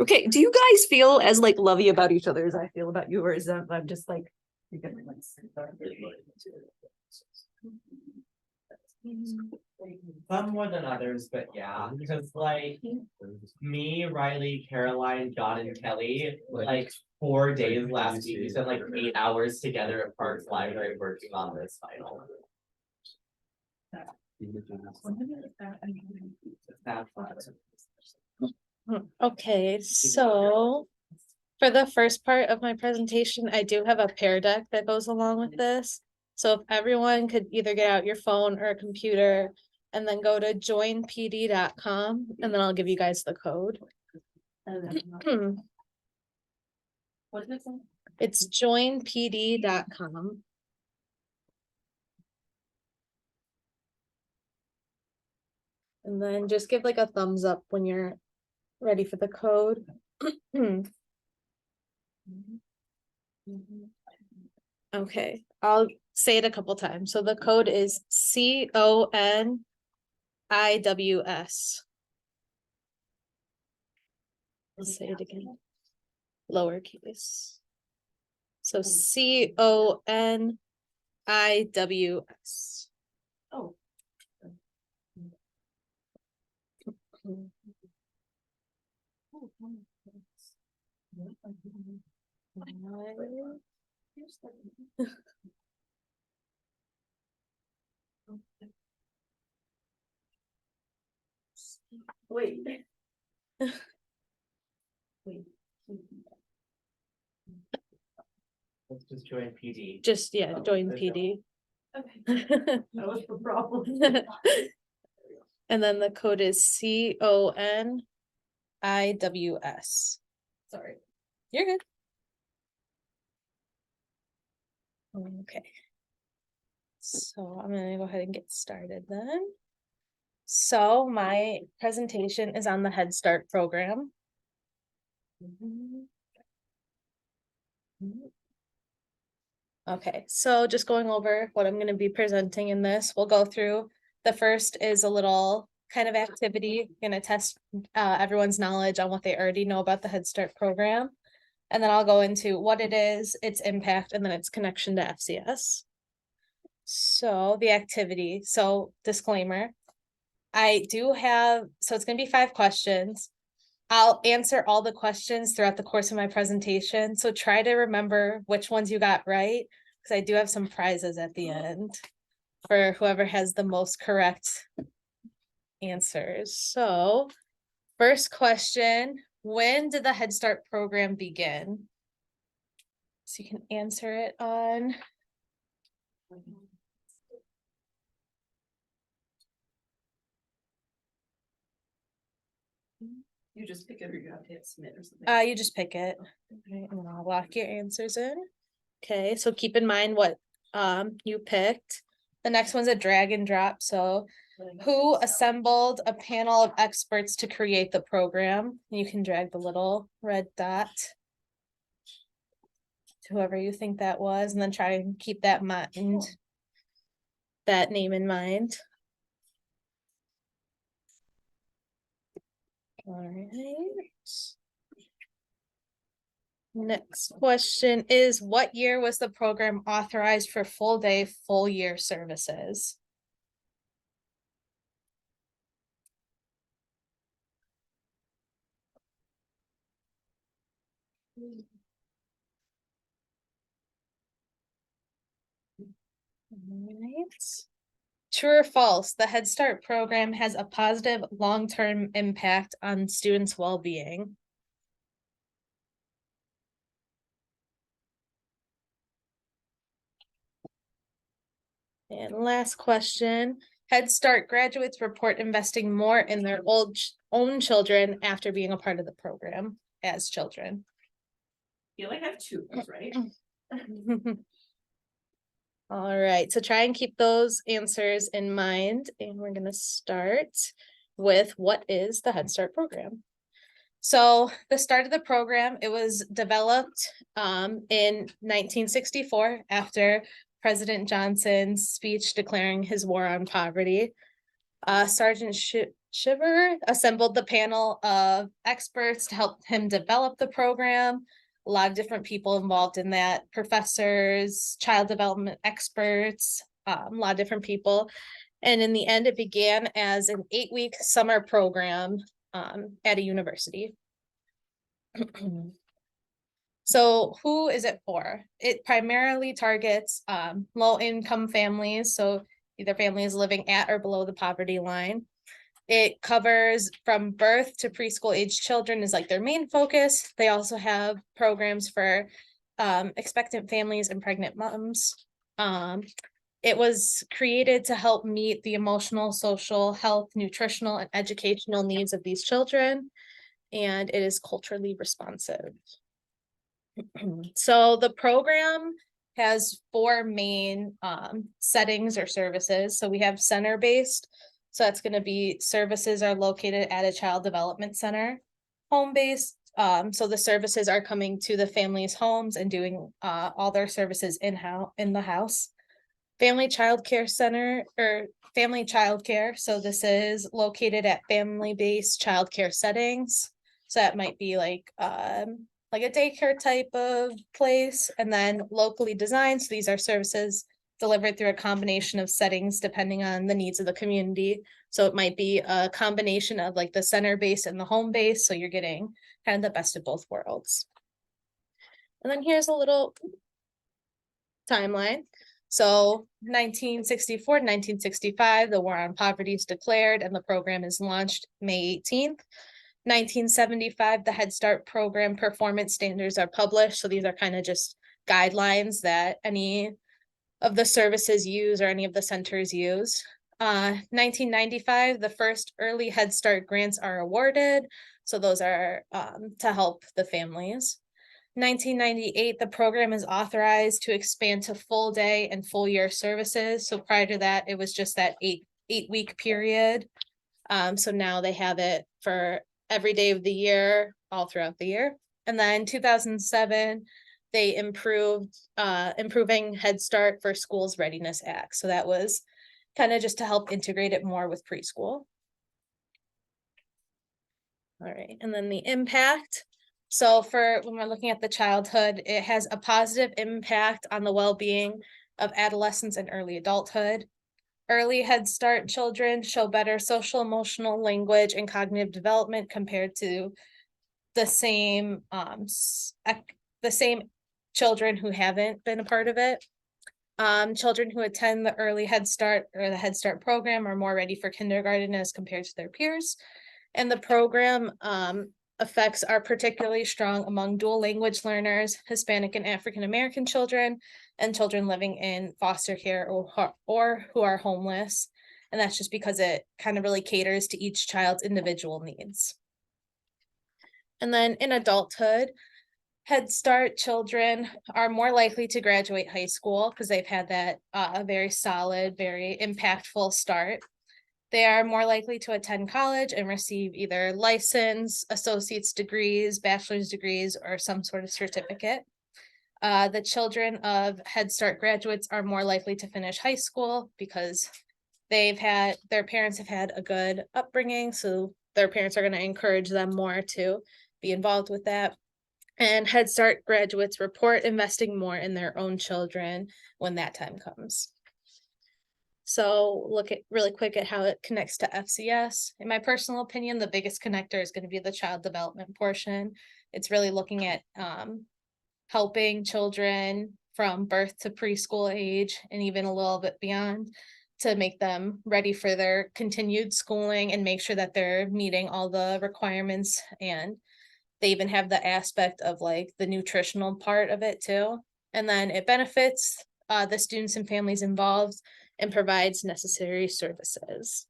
Okay, do you guys feel as like lovey about each other as I feel about you, or is that I'm just like some more than others, but yeah, because like me, Riley, Caroline, John, and Kelly, like 4 days last week, we spent like 8 hours together at Parks Library working on this final. Okay, so for the first part of my presentation, I do have a pear deck that goes along with this. So if everyone could either get out your phone or a computer and then go to joinpd.com, and then I'll give you guys the code. What is it? It's joinpd.com. And then just give like a thumbs up when you're ready for the code. Okay, I'll say it a couple times. So the code is CONIWS. Let's say it again. Lowercase. So CONIWS. Oh. Wait. Wait. Let's just join PD. Just join PD. Okay. That was the problem. And then the code is CONIWS. Sorry. You're good. Okay. So I'm gonna go ahead and get started then. So my presentation is on the Head Start program. Okay, so just going over what I'm going to be presenting in this, we'll go through. The first is a little kind of activity, going to test everyone's knowledge on what they already know about the Head Start program. And then I'll go into what it is, its impact, and then its connection to FCS. So the activity, so disclaimer, I do have, so it's going to be 5 questions. I'll answer all the questions throughout the course of my presentation. So try to remember which ones you got right, because I do have some prizes at the end for whoever has the most correct answers. So first question, when did the Head Start program begin? So you can answer it on. You just pick it, or you have to hit submit or something. You just pick it. Okay, and I'll lock your answers in. Okay, so keep in mind what you picked. The next one's a drag and drop. So who assembled a panel of experts to create the program? You can drag the little red dot to whoever you think that was, and then try and keep that name in mind. All right. Next question is, what year was the program authorized for full day, full year services? Right. True or false, the Head Start program has a positive long-term impact on students' well-being. And last question, Head Start graduates report investing more in their own children after being a part of the program as children. You only have 2, right? All right, so try and keep those answers in mind, and we're going to start with what is the Head Start program. So the start of the program, it was developed in 1964 after President Johnson's speech declaring his war on poverty. Sergeant Shiver assembled the panel of experts to help him develop the program. A lot of different people involved in that, professors, child development experts, a lot of different people. And in the end, it began as an 8-week summer program at a university. So who is it for? It primarily targets low-income families, so either families living at or below the poverty line. It covers from birth to preschool age children is like their main focus. They also have programs for expectant families and pregnant moms. It was created to help meet the emotional, social, health, nutritional, and educational needs of these children, and it is culturally responsive. So the program has 4 main settings or services. So we have center-based. So that's going to be services are located at a child development center. Home-based. So the services are coming to the family's homes and doing all their services in the house. Family Child Care Center or Family Child Care. So this is located at family-based childcare settings. So that might be like a daycare type of place, and then locally designed. So these are services delivered through a combination of settings depending on the needs of the community. So it might be a combination of like the center base and the home base. So you're getting kind of the best of both worlds. And then here's a little timeline. So 1964 to 1965, the War on Poverty is declared and the program is launched May 18th. 1975, the Head Start program performance standards are published. So these are kind of just guidelines that any of the services use or any of the centers use. 1995, the first early Head Start grants are awarded. So those are to help the families. 1998, the program is authorized to expand to full day and full year services. So prior to that, it was just that eight-week period. So now they have it for every day of the year, all throughout the year. And then 2007, they improving Head Start for Schools Readiness Act. So that was kind of just to help integrate it more with preschool. All right, and then the impact. So for when we're looking at the childhood, it has a positive impact on the well-being of adolescents and early adulthood. Early Head Start children show better social, emotional, language, and cognitive development compared to the same children who haven't been a part of it. Children who attend the early Head Start or the Head Start program are more ready for kindergarten as compared to their peers. And the program effects are particularly strong among dual language learners, Hispanic and African American children, and children living in foster care or who are homeless. And that's just because it kind of really caters to each child's individual needs. And then in adulthood, Head Start children are more likely to graduate high school because they've had that very solid, very impactful start. They are more likely to attend college and receive either license, associate's degrees, bachelor's degrees, or some sort of certificate. The children of Head Start graduates are more likely to finish high school because their parents have had a good upbringing, so their parents are going to encourage them more to be involved with that. And Head Start graduates report investing more in their own children when that time comes. So look at really quick at how it connects to FCS. In my personal opinion, the biggest connector is going to be the child development portion. It's really looking at helping children from birth to preschool age and even a little bit beyond to make them ready for their continued schooling and make sure that they're meeting all the requirements. And they even have the aspect of like the nutritional part of it too. And then it benefits the students and families involved and provides necessary services.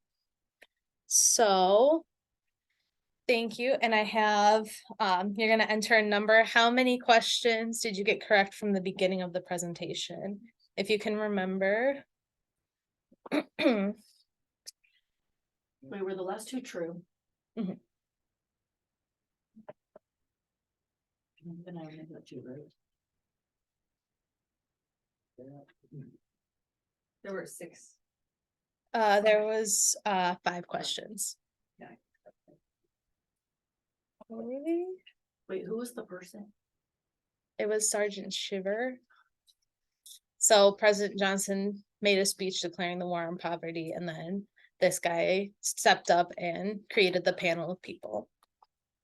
So thank you. And I have, you're going to enter a number. How many questions did you get correct from the beginning of the presentation? If you can remember. Wait, were the last 2 true? Mhm. Then I only got 2 right. There were 6. There was 5 questions. Okay. Wait, who was the person? It was Sergeant Shiver. So President Johnson made a speech declaring the war on poverty, and then this guy stepped up and created the panel of people.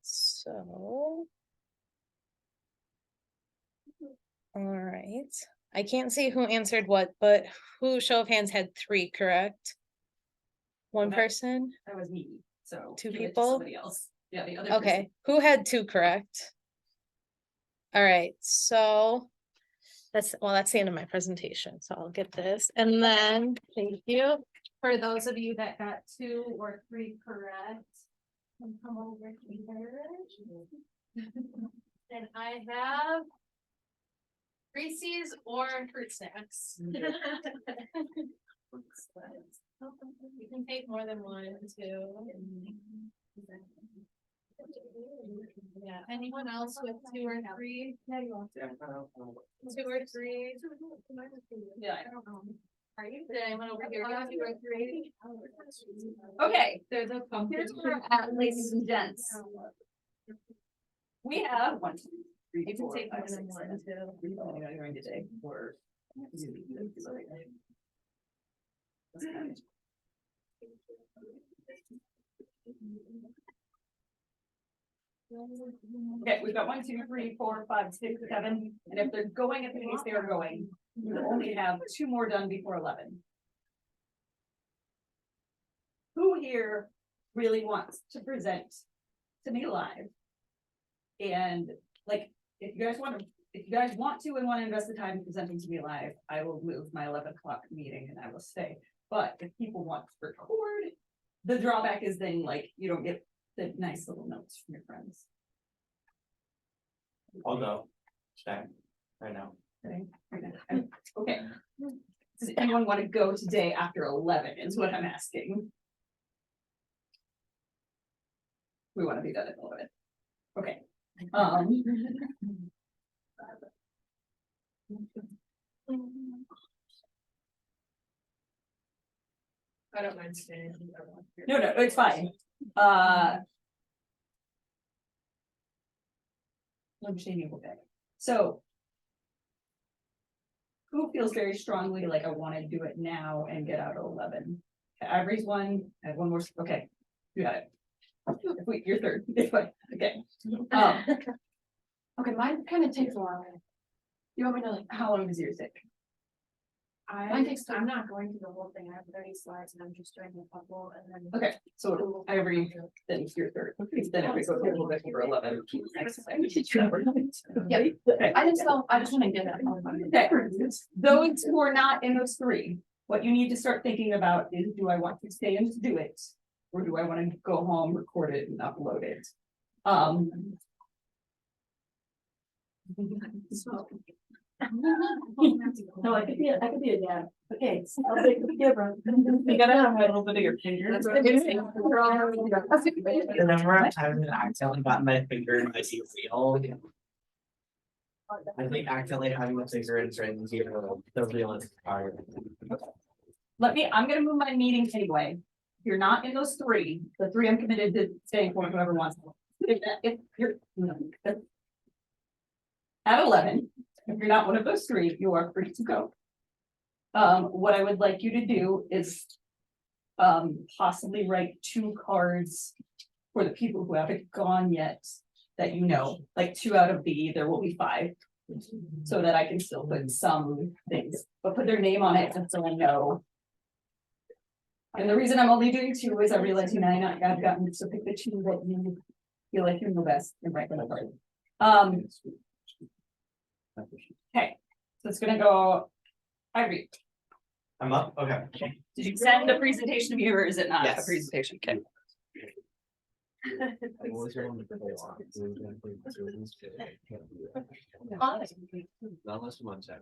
So. All right, I can't see who answered what, but who, show of hands, had 3 correct? One Okay. person? That was me, so. 2 give it to people? Somebody else, yeah, the other. Okay, who had 2 correct? All right, so that's the end of my presentation, so I'll get this, and then, thank you. For those of you that got 2 or 3 correct, can come over here. And I have Reese's or fruit snacks. You can take more than 1, 2. Yeah, anyone else with 2 or 3? 2 or 3? Yeah. Are you, did anyone over here get 2 or 3? Okay, here's where we're at, ladies and gents. We have 1, 2, 3, You can 4, take 5, more than 6, 1, 7, 8, 9, 10, 11, 12. Okay, we've got 1, 2, 3, 4, 5, 6, 7, and if they're going at the pace they are going, we will only have 2 more done before 11. Who here really wants to present to me live? And like, if you guys want to and want to invest the time in presenting to me live, I will move my 11 o'clock meeting and I will stay. But if people want to record, the drawback is then like, you don't get the nice little notes from your friends. I'll go. Check. Right now. Okay. Does anyone want to go today after 11 is what I'm asking. We want to be done at 11. Okay. I don't mind staying. No, it's fine. Let me show you okay. So. Who feels very strongly like I want to do it now and get out at 11? Ivory's 1, I have 1 more, okay, you got it. Wait, you're 3rd, it's fine, okay. Okay, mine kind of takes a while. You want me to like, How long does yours take? mine takes, I'm not going through the whole thing, I have 30 slides and I'm just doing a couple and then. Okay, so Ivory, then you're 3rd, then if we go a little bit for 11. Yeah, Okay. I just want to get it. Okay, those who are not in those 3, what you need to start thinking about is, do I want to stay and do it? Or do I want to go home, record it and upload it? No, I could be a dad. Okay, I'll take the camera. You gotta have a little bit of your finger. Remember I accidentally got my finger in my reel. I think accidentally having the finger in the reel is hard. I'm gonna move my meeting anyway. If you're not in those 3, the 3 I'm committed to staying for, whoever wants. If you're at 11, if you're not one of those 3, you are free to go. What I would like you to do is possibly write 2 cards for the people who haven't gone yet that you know, like 2 out of there will be 5. So that I can still put some things, but put their name on it just so I know. And the reason I'm only doing 2 is I realize I've gotten to pick the 2 that you feel like you know best and write them a card. Okay, so it's gonna go. Ivory. I'm up, okay. Did you send the presentation to me or is it not a Yes. presentation? Okay. Not less than 1 second.